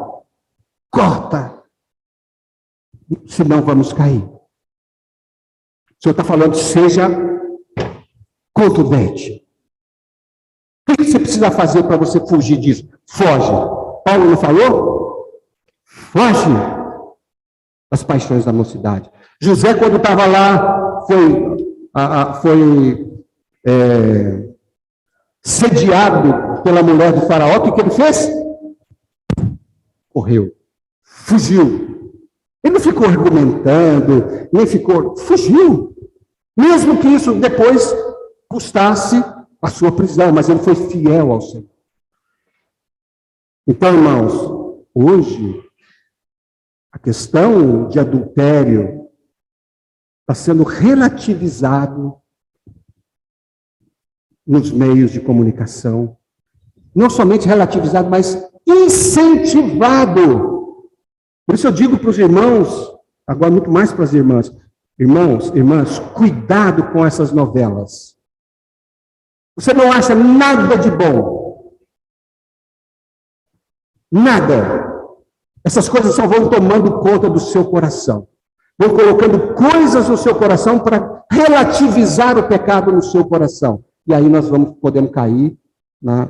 Speaker 1: Senão vamos cair. O Senhor está falando, seja contundente. O que você precisa fazer para você fugir disso? Foge. Paulo não falou? Foge das paixões da mocidade. José, quando estava lá, foi sediado pela mulher do faraó. O que ele fez? Correu. Fugiu. Ele não ficou argumentando, nem fugiu. Mesmo que isso depois custasse a sua prisão, mas ele foi fiel ao Senhor. Então, irmãos, hoje, a questão de adultério está sendo relativizado nos meios de comunicação. Não somente relativizado, mas incentivado. Por isso eu digo para os irmãos, agora muito mais para as irmãs, irmãs, cuidado com essas novelas. Você não acha nada de bom. Nada. Essas coisas só vão tomando conta do seu coração. Vão colocando coisas no seu coração para relativizar o pecado no seu coração. E aí nós podemos cair na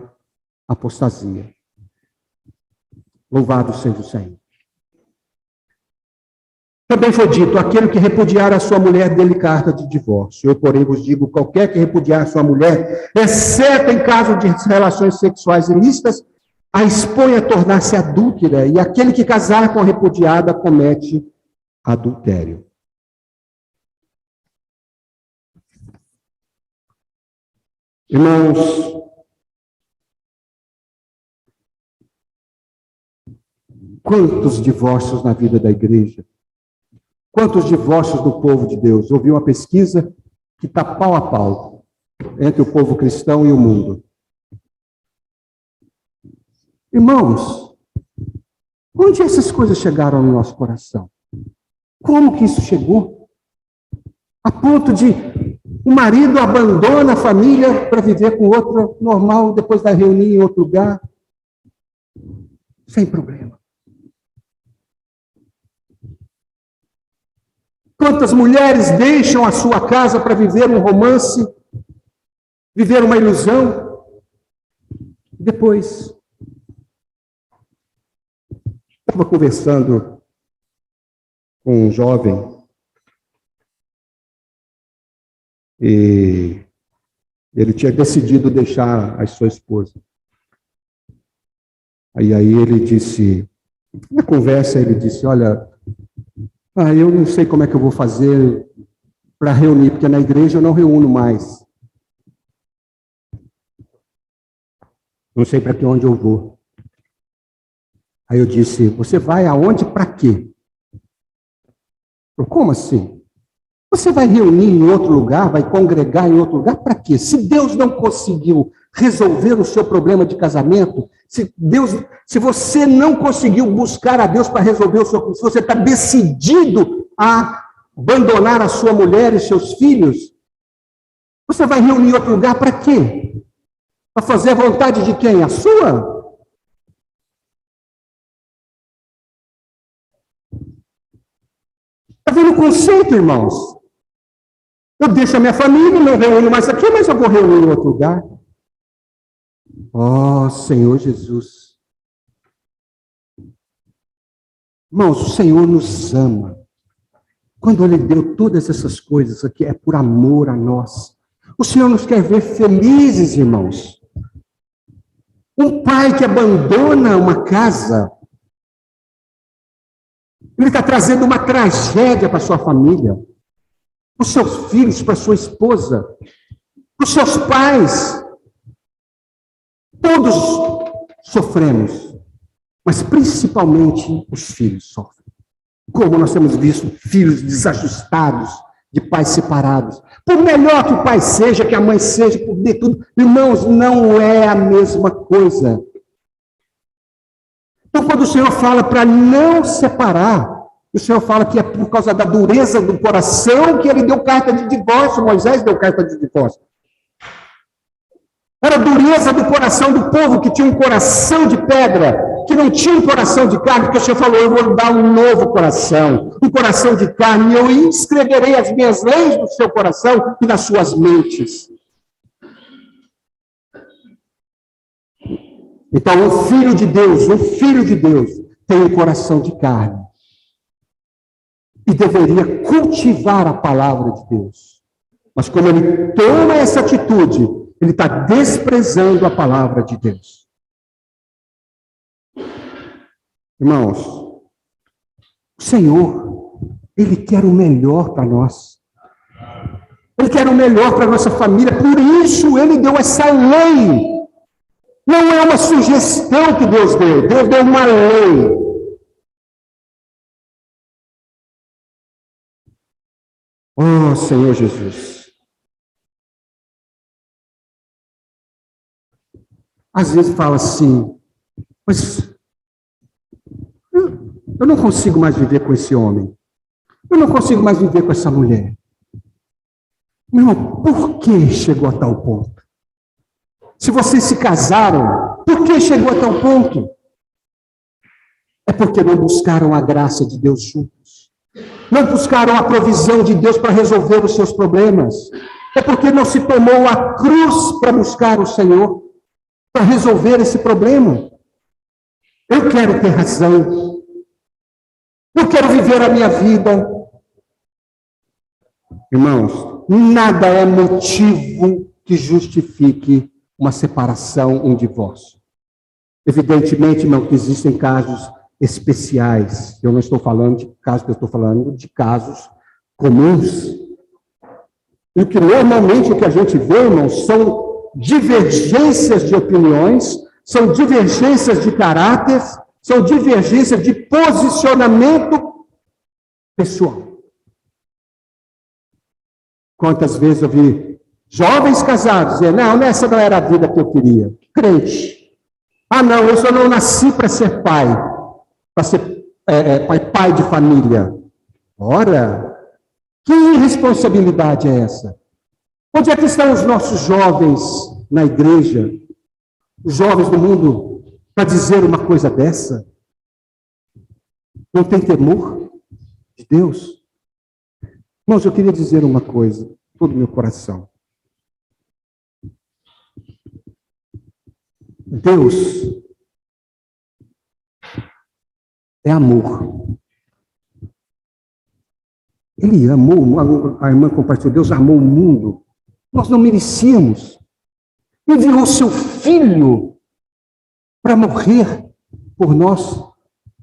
Speaker 1: apostasia. Louvado seja o Senhor. Também foi dito, aquele que repudiar a sua mulher dê-lhe carta de divórcio. Eu, porém, vos digo, qualquer que repudiar a sua mulher, exceto em caso de relações sexuais ilícitas, a expõe a tornar-se adúltera, e aquele que casar com a repudiada comete adultério. Irmãos, quantos divórcios na vida da igreja? Quantos divórcios do povo de Deus? Houve uma pesquisa que está pau a pau entre o povo cristão e o mundo. Irmãos, onde essas coisas chegaram no nosso coração? Como que isso chegou? A ponto de o marido abandona a família para viver com outra normal, depois vai reunir em outro lugar, sem problema. Quantas mulheres deixam a sua casa para viver um romance, viver uma ilusão? Depois, estava conversando com um jovem e ele tinha decidido deixar a sua esposa. Aí ele disse, na conversa ele disse, olha, eu não sei como é que eu vou fazer para reunir, porque na igreja eu não reúno mais. Não sei para onde eu vou. Aí eu disse, você vai aonde para quê? Como assim? Você vai reunir em outro lugar, vai congregar em outro lugar, para quê? Se Deus não conseguiu resolver o seu problema de casamento, se você não conseguiu buscar a Deus para resolver o seu problema, se você está decidido a abandonar a sua mulher e seus filhos, você vai reunir em outro lugar para quê? Para fazer a vontade de quem? A sua? Está vendo o conceito, irmãos? Eu deixo a minha família, não reúno mais aqui, mas eu vou reunir em outro lugar. Oh, Senhor Jesus. Irmãos, o Senhor nos ama. Quando Ele deu todas essas coisas aqui, é por amor a nós. O Senhor nos quer ver felizes, irmãos. Um pai que abandona uma casa, ele está trazendo uma tragédia para sua família, para os seus filhos, para sua esposa, para os seus pais. Todos sofremos, mas principalmente os filhos sofrem. Como nós temos visto filhos desajustados, de pais separados. Por melhor que o pai seja, que a mãe seja, por de tudo, irmãos, não é a mesma coisa. Então, quando o Senhor fala para não separar, o Senhor fala que é por causa da dureza do coração que ele deu carta de divórcio, Moisés deu carta de divórcio. Era a dureza do coração do povo, que tinha um coração de pedra, que não tinha um coração de carne, porque o Senhor falou, eu vou dar um novo coração, um coração de carne, e eu escreverei as minhas leis no seu coração e nas suas mentes. Então, o Filho de Deus, tem um coração de carne. E deveria cultivar a palavra de Deus. Mas como ele toma essa atitude, ele está desprezando a palavra de Deus. Irmãos, o Senhor, Ele quer o melhor para nós. Ele quer o melhor para a nossa família. Por isso, Ele deu essa lei. Não é uma sugestão que Deus deu. Deus deu uma lei. Oh, Senhor Jesus. Às vezes fala assim, mas eu não consigo mais viver com esse homem. Eu não consigo mais viver com essa mulher. Meu irmão, por que chegou a tal ponto? Se vocês se casaram, por que chegou a tal ponto? É porque não buscaram a graça de Deus juntos. Não buscaram a provisão de Deus para resolver os seus problemas. É porque não se tomou a cruz para buscar o Senhor, para resolver esse problema. Eu quero ter razão. Eu quero viver a minha vida. Irmãos, nada é motivo que justifique uma separação, um divórcio. Evidentemente, irmão, que existem casos especiais. Eu não estou falando de casos, eu estou falando de casos comuns. E que normalmente o que a gente vê, irmãos, são divergências de opiniões, são divergências de caráter, são divergências de posicionamento pessoal. Quantas vezes eu vi jovens casados dizer, não, essa não era a vida que eu queria. Crente. Ah, não, eu só não nasci para ser pai, para ser pai de família. Ora, que irresponsabilidade é essa? Onde é que estão os nossos jovens na igreja, os jovens do mundo, para dizer uma coisa dessa? Não tem temor de Deus? Irmãos, eu queria dizer uma coisa, todo o meu coração. Deus é amor. Ele amou, a irmã compartilhou, Deus amou o mundo. Nós não merecíamos. Enviou o seu filho para morrer por nós,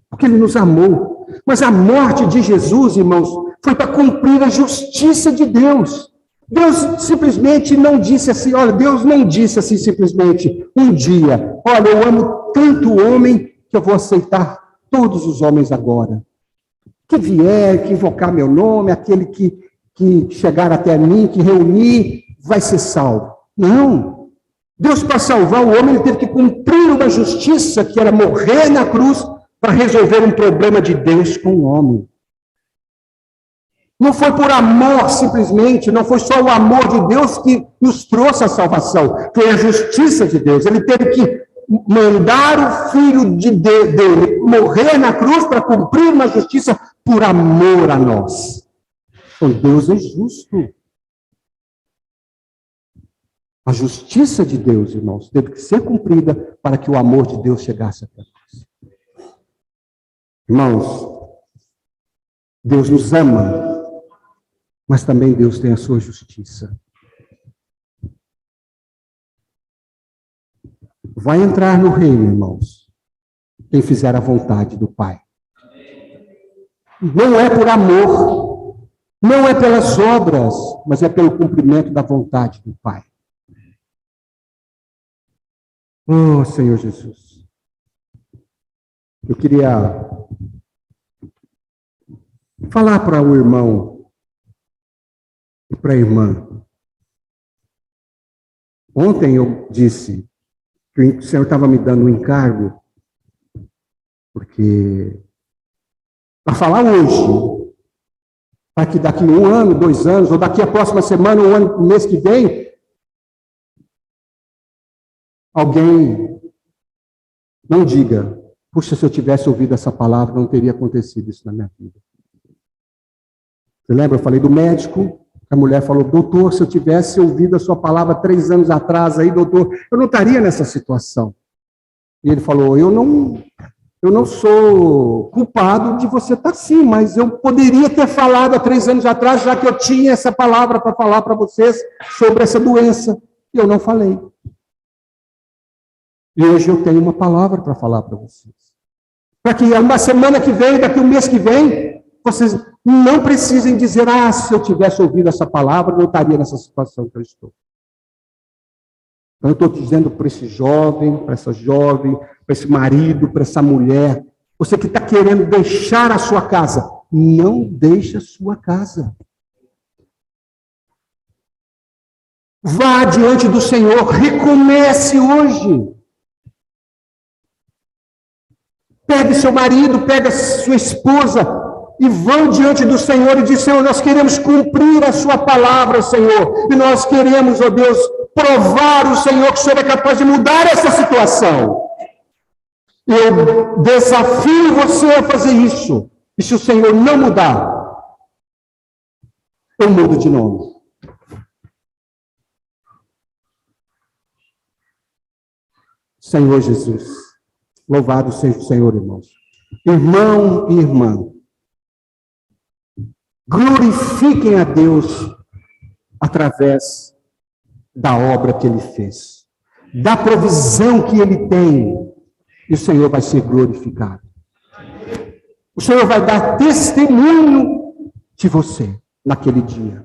Speaker 1: porque ele nos amou. Mas a morte de Jesus, irmãos, foi para cumprir a justiça de Deus. Deus simplesmente não disse assim, olha, Deus não disse assim simplesmente, um dia, olha, eu amo tanto o homem que eu vou aceitar todos os homens agora. Que vier, que invocar meu nome, aquele que chegar até mim, que reunir, vai ser salvo. Não. Deus, para salvar o homem, ele teve que cumprir uma justiça, que era morrer na cruz, para resolver um problema de Deus com o homem. Não foi por amor, simplesmente, não foi só o amor de Deus que nos trouxe a salvação, foi a justiça de Deus. Ele teve que mandar o filho dele morrer na cruz para cumprir uma justiça por amor a nós. Então, Deus é justo. A justiça de Deus, irmãos, teve que ser cumprida para que o amor de Deus chegasse até nós. Irmãos, Deus nos ama, mas também Deus tem a sua justiça. Vai entrar no reino, irmãos, quem fizer a vontade do Pai. Não é por amor, não é pelas obras, mas é pelo cumprimento da vontade do Pai. Oh, Senhor Jesus. Eu queria falar para o irmão e para a irmã. Ontem eu disse que o Senhor estava me dando um encargo, porque para falar hoje, para que daqui 1 ano, 2 anos, ou daqui a próxima semana, o mês que vem, alguém não diga, puxa, se eu tivesse ouvido essa palavra, não teria acontecido isso na minha vida. Você lembra? Eu falei do médico, a mulher falou, doutor, se eu tivesse ouvido a sua palavra 3 anos atrás aí, doutor, eu não estaria nessa situação. E ele falou, eu não sou culpado de você estar assim, mas eu poderia ter falado há 3 anos atrás, já que eu tinha essa palavra para falar para vocês sobre essa doença. E eu não falei. E hoje eu tenho uma palavra para falar para vocês. Para que uma semana que vem, daqui 1 mês que vem, vocês não precisem dizer, se eu tivesse ouvido essa palavra, eu não estaria nessa situação que eu estou. Então, eu estou dizendo para esse jovem, para essa jovem, para esse marido, para essa mulher, você que está querendo deixar a sua casa, não deixe a sua casa. Vá diante do Senhor, recomece hoje. Pegue seu marido, pegue sua esposa e vão diante do Senhor e diz, Senhor, nós queremos cumprir a sua palavra, Senhor. E nós queremos, ó Deus, provar o Senhor que o Senhor é capaz de mudar essa situação. Eu desafio você a fazer isso. E se o Senhor não mudar, eu mudo de nome. Senhor Jesus, louvado seja o Senhor, irmãos. Irmão e irmã, glorifiquem a Deus através da obra que Ele fez, da provisão que Ele tem, e o Senhor vai ser glorificado. O Senhor vai dar testemunho de você naquele dia.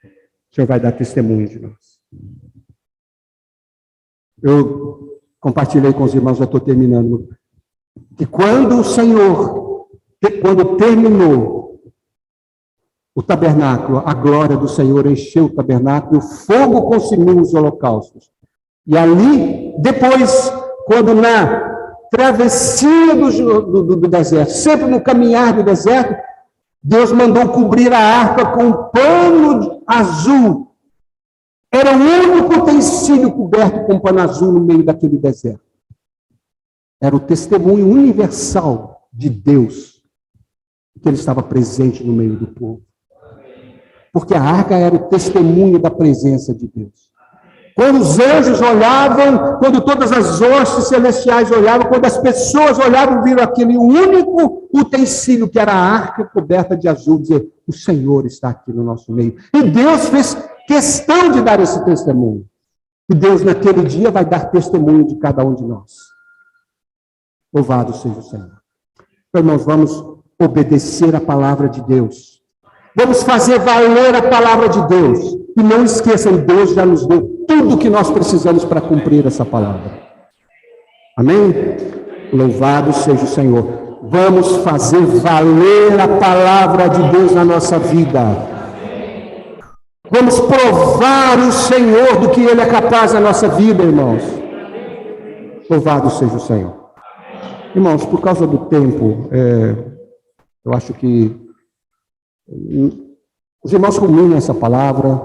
Speaker 1: O Senhor vai dar testemunho de nós. Eu compartilhei com os irmãos, já estou terminando, que quando o Senhor, quando terminou o tabernáculo, a glória do Senhor encheu o tabernáculo, e o fogo consumiu os holocaustos. E ali, depois, quando na travessia do deserto, sempre no caminhar do deserto, Deus mandou cobrir a arca com um pano azul. Era o único utensílio coberto com um pano azul no meio daquele deserto. Era o testemunho universal de Deus, que Ele estava presente no meio do povo. Porque a arca era o testemunho da presença de Deus. Quando os anjos olhavam, quando todas as hostes celestiais olhavam, quando as pessoas olhavam, viram aquele único utensílio que era a arca coberta de azul, dizer, o Senhor está aqui no nosso meio. E Deus fez questão de dar esse testemunho. E Deus naquele dia vai dar testemunho de cada um de nós. Louvado seja o Senhor. Então, irmãos, vamos obedecer a palavra de Deus. Vamos fazer valer a palavra de Deus. E não esqueçam, Deus já nos deu tudo o que nós precisamos para cumprir essa palavra. Amém? Louvado seja o Senhor. Vamos fazer valer a palavra de Deus na nossa vida. Vamos provar o Senhor do que Ele é capaz na nossa vida, irmãos. Louvado seja o Senhor. Irmãos, por causa do tempo, eu acho que os irmãos ruminem essa palavra,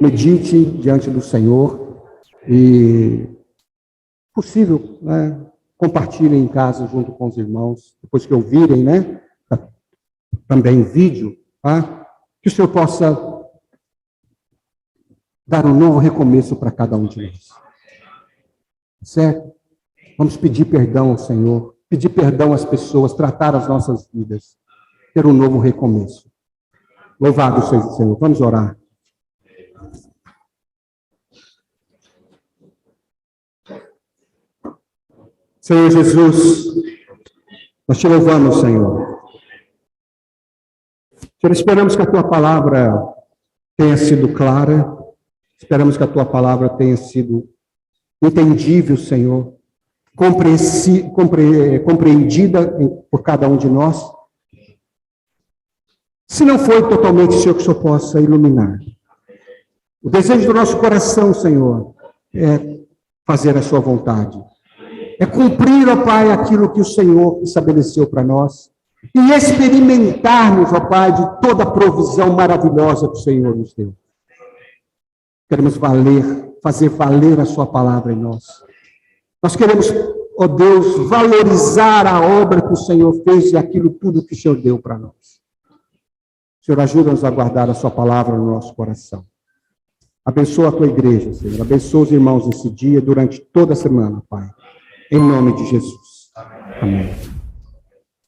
Speaker 1: medite diante do Senhor e, possível, compartilhem em casa junto com os irmãos, depois que ouvirem, também o vídeo, tá? Que o Senhor possa dar um novo recomeço para cada um de nós. Certo? Vamos pedir perdão ao Senhor, pedir perdão às pessoas, tratar as nossas vidas, ter um novo recomeço. Louvado seja o Senhor. Vamos orar. Senhor Jesus, nós te louvamos, Senhor. Senhor, esperamos que a tua palavra tenha sido clara, esperamos que a tua palavra tenha sido entendível, Senhor, compreendida por cada um de nós. Se não foi totalmente, Senhor, que o Senhor possa iluminar. O desejo do nosso coração, Senhor, é fazer a sua vontade. É cumprir, ó Pai, aquilo que o Senhor estabeleceu para nós. E experimentarmos, ó Pai, de toda a provisão maravilhosa que o Senhor nos deu. Queremos fazer valer a sua palavra em nós. Nós queremos, ó Deus, valorizar a obra que o Senhor fez e aquilo tudo que o Senhor deu para nós. Senhor, ajuda-nos a guardar a sua palavra no nosso coração. Abençoa a tua igreja, Senhor. Abençoa os irmãos nesse dia, durante toda a semana, Pai. Em nome de Jesus. Amém.